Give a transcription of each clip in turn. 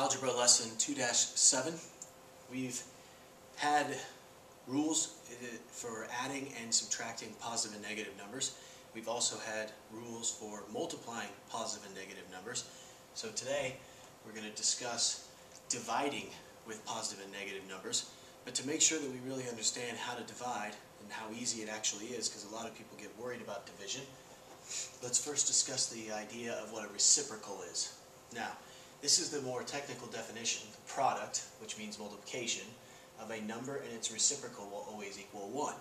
Algebra lesson 2-7. We've had rules for adding and subtracting positive and negative numbers. We've also had rules for multiplying positive and negative numbers. So today we're going to discuss dividing with positive and negative numbers. But to make sure that we really understand how to divide and how easy it actually is, because a lot of people get worried about division, let's first discuss the idea of what a reciprocal is. Now, this is the more technical definition. The product, which means multiplication, of a number and its reciprocal will always equal 1.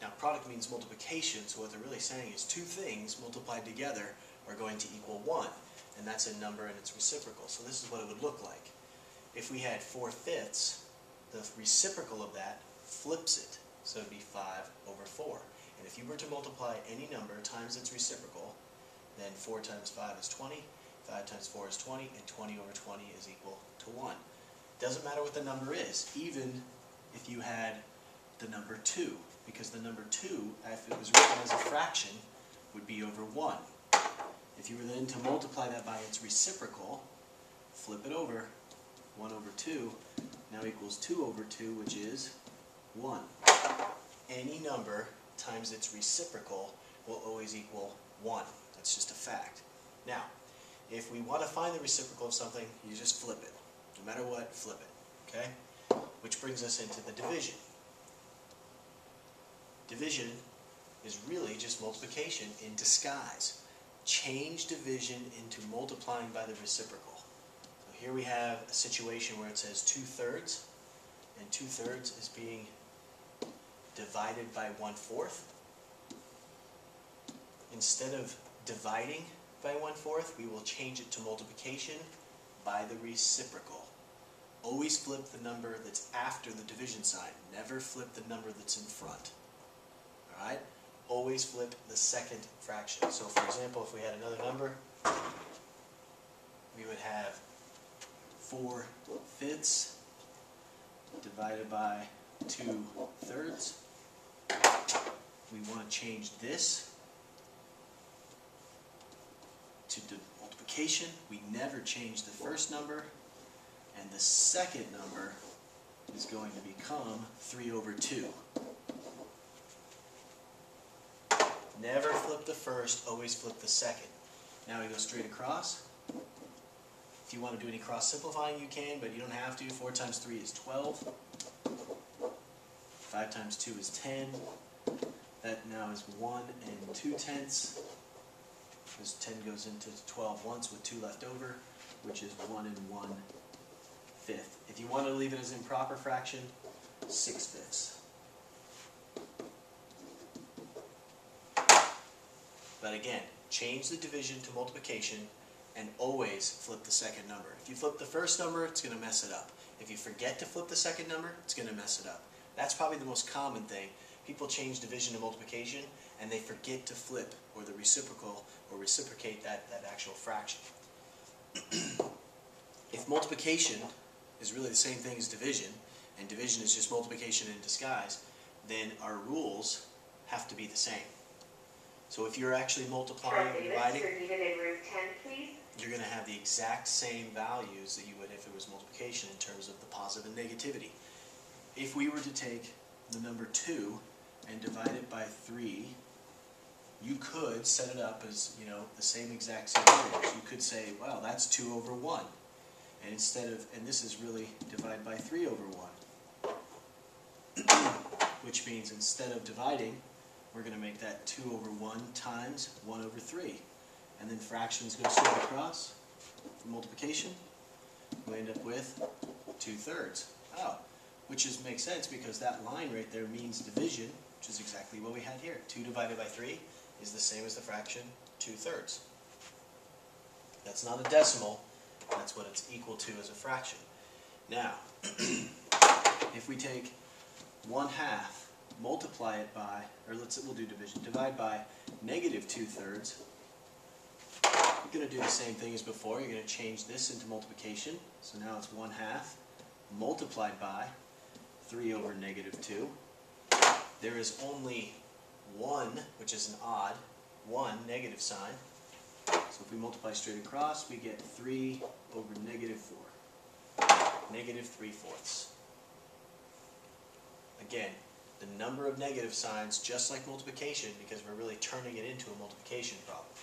Now, product means multiplication, so what they're really saying is two things multiplied together are going to equal 1, and that's a number and its reciprocal. So this is what it would look like. If we had 4/5, the reciprocal of that flips it, so it would be 5/4. And if you were to multiply any number times its reciprocal, then 4 times 5 is 20, 5 times 4 is 20, and 20/20 is equal to 1. Doesn't matter what the number is, even if you had the number 2, because the number 2, if it was written as a fraction, would be over 1. If you were then to multiply that by its reciprocal, flip it over, 1/2 now equals 2/2, which is 1. Any number times its reciprocal will always equal 1. That's just a fact. Now, if we want to find the reciprocal of something, you just flip it. No matter what, flip it. Okay? Which brings us into the division. Division is really just multiplication in disguise. Change division into multiplying by the reciprocal. So here we have a situation where it says 2/3, and 2/3 is being divided by 1/4. Instead of dividing by 1/4, we will change it to multiplication by the reciprocal. Always flip the number that's after the division sign. Never flip the number that's in front. Alright? Always flip the second fraction. So for example, if we had another number, we would have 4/5 divided by 2/3. We want to change this to multiplication. We never change the first number, and the second number is going to become 3/2. Never flip the first, always flip the second. Now we go straight across. If you want to do any cross simplifying, you can, but you don't have to. 4 times 3 is 12. 5 times 2 is 10. That now is 1 2/10. This 10 goes into 12 once with 2 left over, which is 1 1/5. If you want to leave it as improper fraction, 6/5. But again, change the division to multiplication and always flip the second number. If you flip the first number, it's going to mess it up. If you forget to flip the second number, it's going to mess it up. That's probably the most common thing. People change division to multiplication and they forget to flip or the reciprocal or reciprocate that actual fraction. If multiplication is really the same thing as division, and division is just multiplication in disguise, then our rules have to be the same. So if you're actually multiplying and dividing, you're going to have the exact same values that you would if it was multiplication in terms of the positive and negativity. If we were to take the number 2 and divide it by 3, you could set it up as, the same exact scenarios. You could say, well, that's 2/1. And and this is really divide by 3/1. Which means instead of dividing, we're going to make that 2/1 times 1/3. And then fractions go straight across for multiplication. We end up with 2/3. Oh, which makes sense because that line right there means division, which is exactly what we had here. 2 divided by 3 is the same as the fraction 2/3. That's not a decimal. That's what it's equal to as a fraction. Now, if we take 1/2, multiply it by, we'll do division, divide by -2/3, you're going to do the same thing as before. You're going to change this into multiplication. So now it's 1/2 multiplied by 3/2. There is only one, which is an odd, one negative sign. So if we multiply straight across, we get 3/4. -3/4. Again, the number of negative signs, just like multiplication, because we're really turning it into a multiplication problem.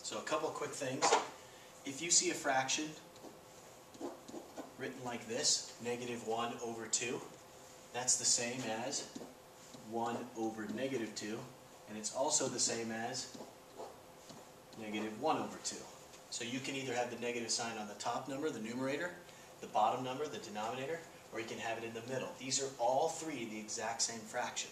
So a couple of quick things. If you see a fraction written like this, -1/2, that's the same as 1/-2, and it's also the same as -1/2. So you can either have the negative sign on the top number, the numerator, the bottom number, the denominator, or you can have it in the middle. These are all three the exact same fraction.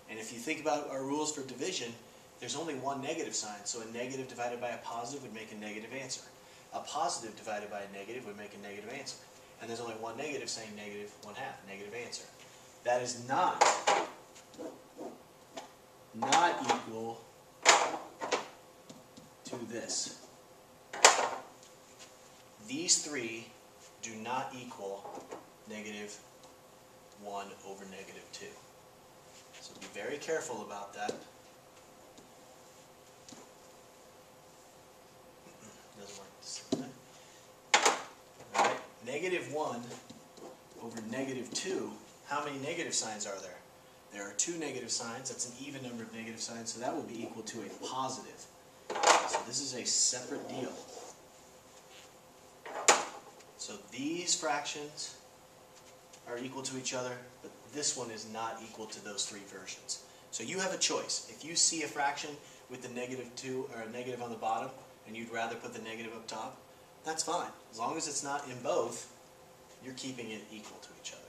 And if you think about our rules for division, there's only one negative sign, so a negative divided by a positive would make a negative answer. A positive divided by a negative would make a negative answer. And there's only one negative saying -1/2, negative answer. That is not equal to this. These three do not equal -1/2. So be very careful about that. Doesn't work the same way. Alright, -1/2. How many negative signs are there? There are 2 negative signs. That's an even number of negative signs, so that will be equal to a positive. So this is a separate deal. So these fractions are equal to each other, but this one is not equal to those three versions. So you have a choice. If you see a fraction with the -2 or a negative on the bottom, and you'd rather put the negative up top, that's fine. As long as it's not in both, you're keeping it equal to each other.